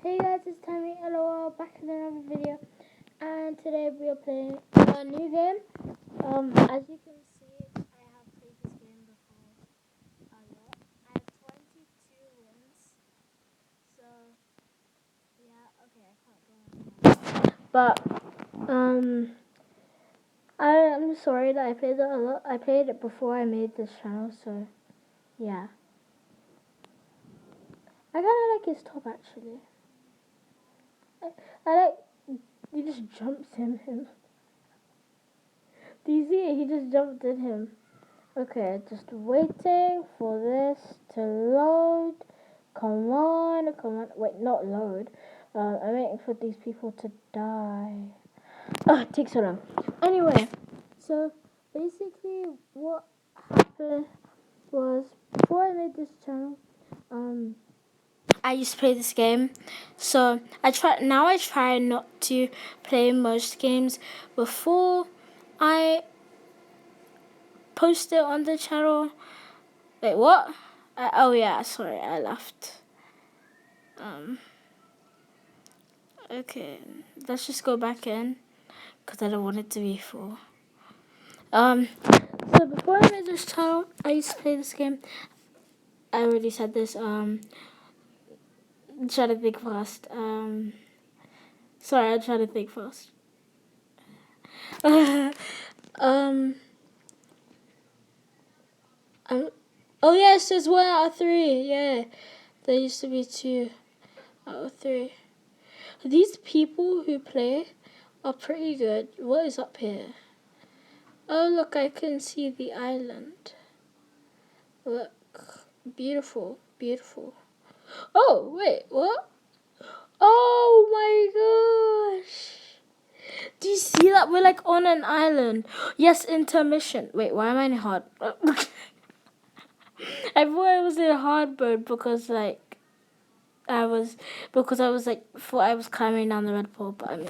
Hey guys, it's Tammy LOL back in another video, and today we are playing a new game. As you can see, I have played this game before a lot. I have 22 wins, so yeah, okay, I can't go on. But I'm sorry that I played it a lot. I played it before I made this channel, so yeah. I kind of like his top actually. I like. He just jumps in him. Do you see it? He just jumped in him. Okay, just waiting for this to load. Come on, come on. Wait, not load. I'm waiting for these people to die. Oh, it takes so long. Anyway, so basically what happened was before I made this channel, I used to play this game. So I try not to play most games before I post it on the channel. Wait, what? Oh yeah, sorry, I left. Okay, let's just go back in because I don't want it to be full. So before I made this channel, I used to play this game. I already said this. Try to think fast. Sorry, I try to think fast. um. Oh yes, there's 1 out of 3. Yeah, there used to be 2 out of 3. These people who play are pretty good. What is up here? Oh look, I can see the island. Look, beautiful, beautiful. Oh wait, what? Oh my gosh! Do you see that? We're like on an island. Yes, intermission. Wait, why am I in hard? I thought I was in hard mode because I was thought I was climbing down the red pole, but I mean,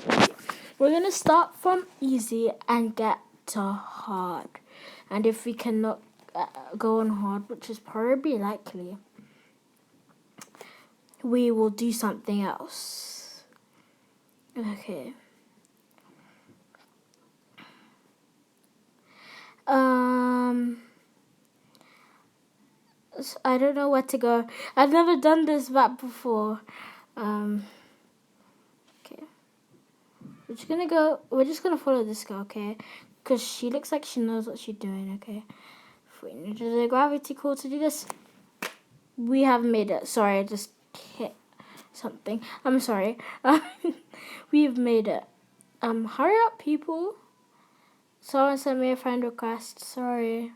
we're gonna start from easy and get to hard, and if we cannot go on hard, which is probably likely, we will do something else. Okay. I don't know where to go. I've never done this map before. Okay. We're just gonna follow this girl, okay? Because she looks like she knows what she's doing, okay? If we need the gravity core to do this, we have made it. Sorry, I just hit something. I'm sorry. We've made it. Hurry up, people. Someone sent me a friend request. Sorry.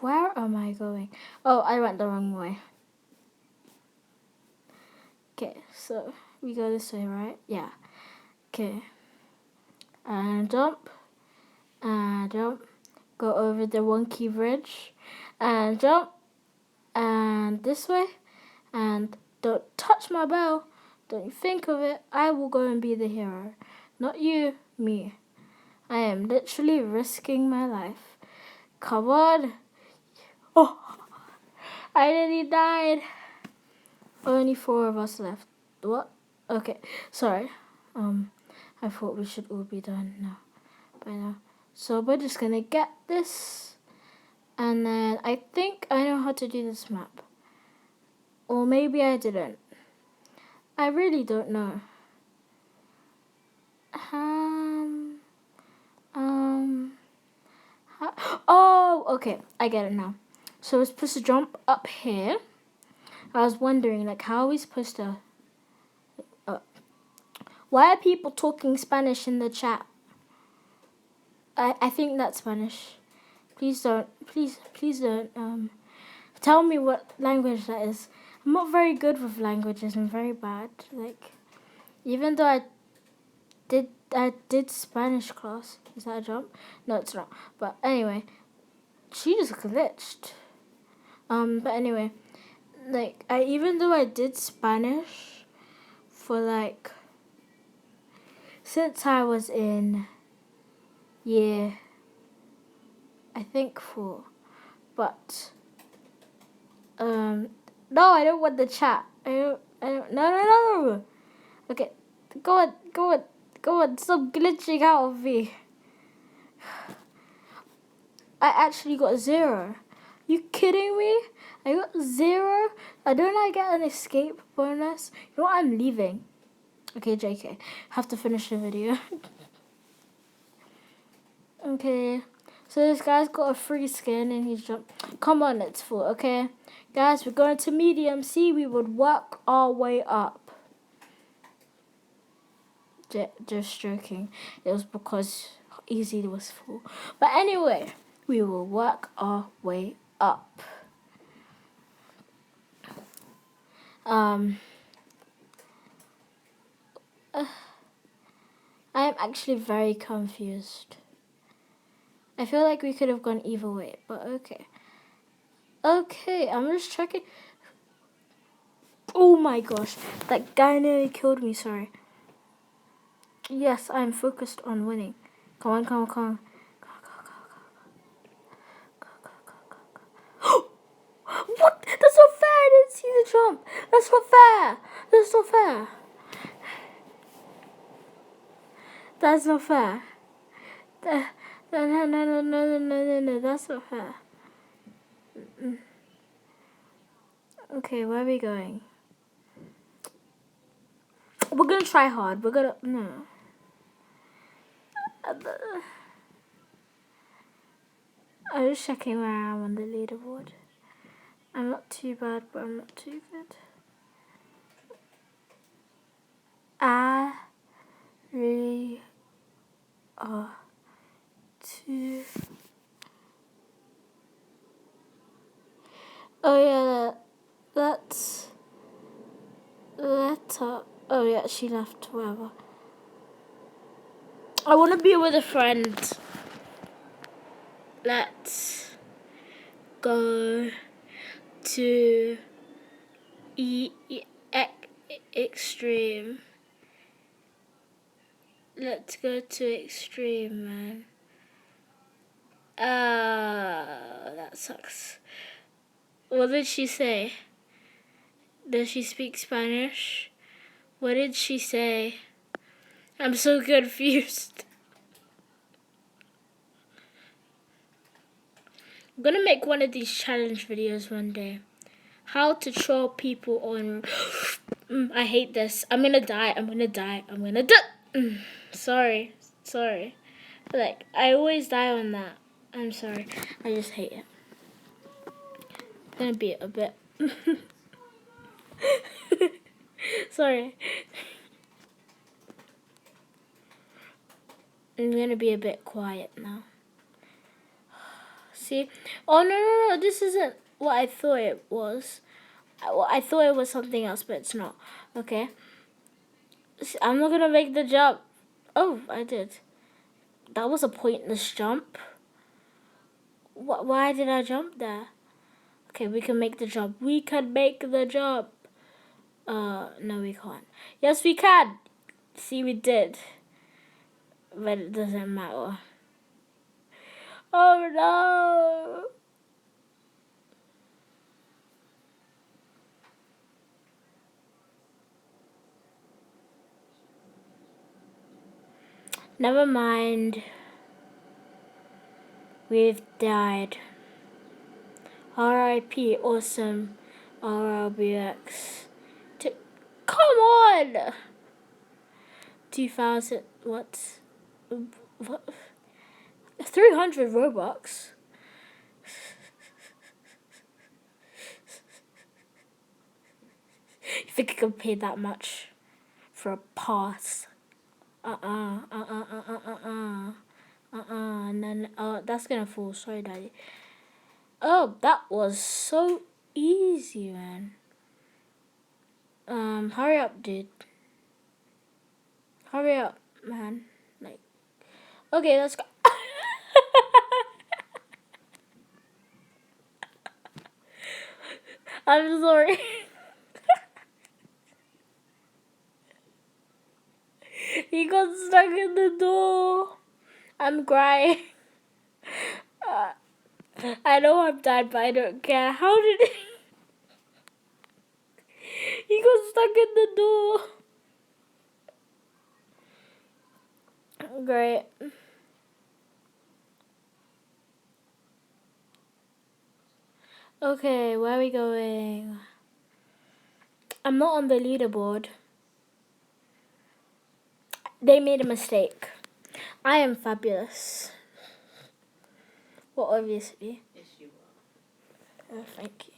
Where am I going? Oh, I went the wrong way. Okay, so we go this way, right? Yeah. Okay. And jump. And jump. Go over the wonky bridge. And jump. And this way. And don't touch my bell. Don't you think of it. I will go and be the hero. Not you, me. I am literally risking my life. Come on. Oh, I nearly died. Only 4 of us left. What? Okay, sorry. I thought we should all be done now. By now. So we're just gonna get this. And then I think I know how to do this map. Or maybe I didn't. I really don't know. Oh, okay. I get it now. So we're supposed to jump up here. I was wondering, like, how are we supposed to... Why are people talking Spanish in the chat? I think that's Spanish. Please don't. Please don't. Tell me what language that is. I'm not very good with languages. I'm very bad. Like, even though I did Spanish class. Is that a jump? No, it's not. But anyway, she just glitched. But anyway, like even though I did Spanish for like since I was in year I think 4, but No, I don't want the chat. No. Okay, go on. Stop glitching out of me. I actually got 0. You kidding me? I got 0. Don't I get an escape bonus? You know what? I'm leaving. Okay, JK. Have to finish the video. Okay. So this guy's got a free skin and he's jumped. Come on, it's full, okay? Guys, we're going to medium. See, we would work our way up. Just joking. It was because easy was full. But anyway, we will work our way up. I am actually very confused. I feel like we could have gone either way, but okay. Okay, I'm just checking. Oh my gosh, that guy nearly killed me, sorry. Yes, I'm focused on winning. Come on. Go. What? That's not fair, I didn't see the jump. That's not fair. That's not fair. That's not fair. No, that's not fair. Okay, where are we going? We're gonna try hard. No. I'm just checking where I am on the leaderboard. I'm not too bad, but I'm not too good. I really are too. Oh yeah, that's letter. Oh yeah, she left. Whatever. I want to be with a friend. Let's go to extreme. Let's go to extreme, man. That sucks. What did she say? Does she speak Spanish? What did she say? I'm so confused. I'm gonna make one of these challenge videos one day. How to troll people on... I hate this. I'm gonna die. Sorry. Like, I always die on that. I'm sorry. I just hate it. I'm gonna be a bit... Sorry. I'm gonna be a bit quiet now. See? Oh, no. This isn't what I thought it was. I thought it was something else, but it's not. Okay. I'm not gonna make the jump. Oh, I did. That was a pointless jump. Why did I jump there? Okay, we can make the jump. We can make the jump. No, we can't. Yes, we can. See, we did. But it doesn't matter. Oh, no. Never mind. We've died. R.I.P. Awesome. RLBX. Come on! 2,000. What? 300 Robux. You think I can pay that much for a pass? No. Oh, that's gonna fall. Sorry, Daddy. Oh, that was so easy, man. Hurry up, dude. Hurry up, man. Like, okay, let's go. I'm sorry. He got stuck in the door. I'm crying. I know I'm dead, but I don't care. How did he... He got stuck in the door. Great. Okay, where are we going? I'm not on the leaderboard. They made a mistake. I am fabulous. Well, obviously. Yes, you are. Oh, thank you.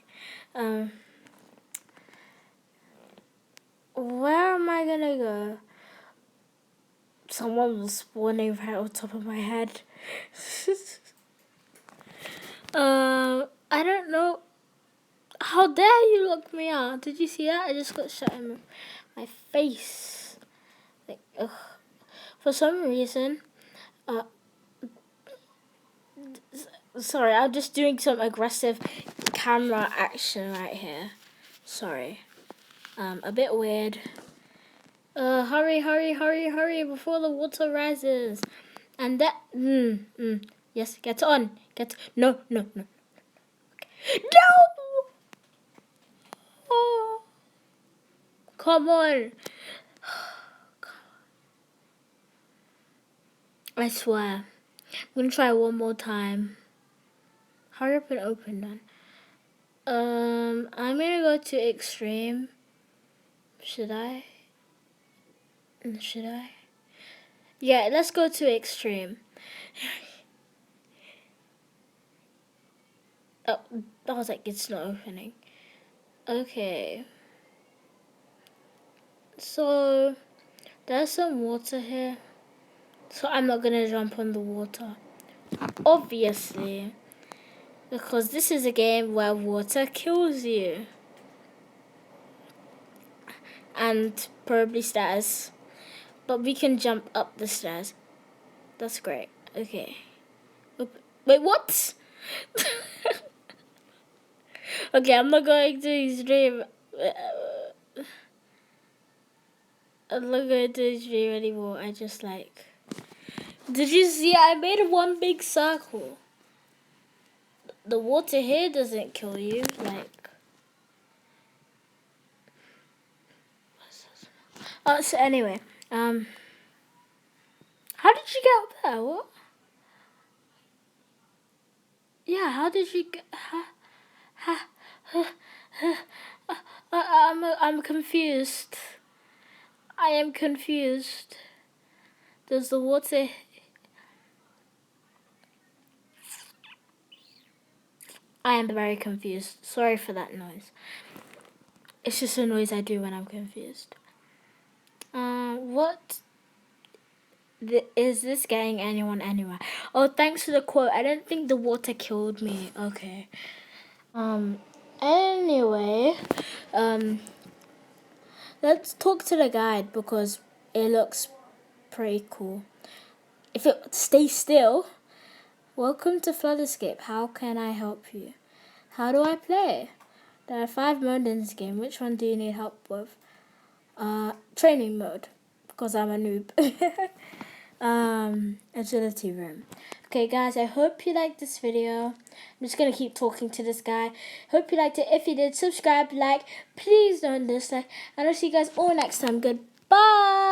Where am I gonna go? Someone was spawning right on top of my head. I don't know. How dare you look me out? Did you see that? I just got shot in my face. Like, ugh. For some reason, sorry, I'm just doing some aggressive camera action right here. Sorry. A bit weird. Hurry, hurry, hurry, hurry before the water rises. And that, yes, get on. No. No! Oh, come on. I swear. I'm gonna try one more time. Hurry up and open then. I'm gonna go to extreme. Should I? Yeah, let's go to extreme. Oh, I was like, it's not opening. Okay. So, there's some water here. So I'm not gonna jump on the water. Obviously. Because this is a game where water kills you. And probably stairs. But we can jump up the stairs. That's great. Okay. Wait, what? Okay, I'm not going to extreme. I'm not going to extreme anymore. I just like... Did you see? I made one big circle. The water here doesn't kill you. Like... So anyway, how did you get up there? What? Yeah, how did you get? I'm confused. I am confused. Does the water? I am very confused. Sorry for that noise. It's just a noise I do when I'm confused. What? Is this getting anyone anywhere? Oh, thanks for the quote. I don't think the water killed me. Okay. Anyway, let's talk to the guide because it looks pretty cool. If it stays still, welcome to Flood Escape. How can I help you? How do I play? There are 5 modes in this game. Which one do you need help with? Training mode, because I'm a noob. Agility room. Okay, guys, I hope you liked this video. I'm just gonna keep talking to this guy. Hope you liked it. If you did, subscribe, like, please don't dislike, and I'll see you guys all next time. Goodbye.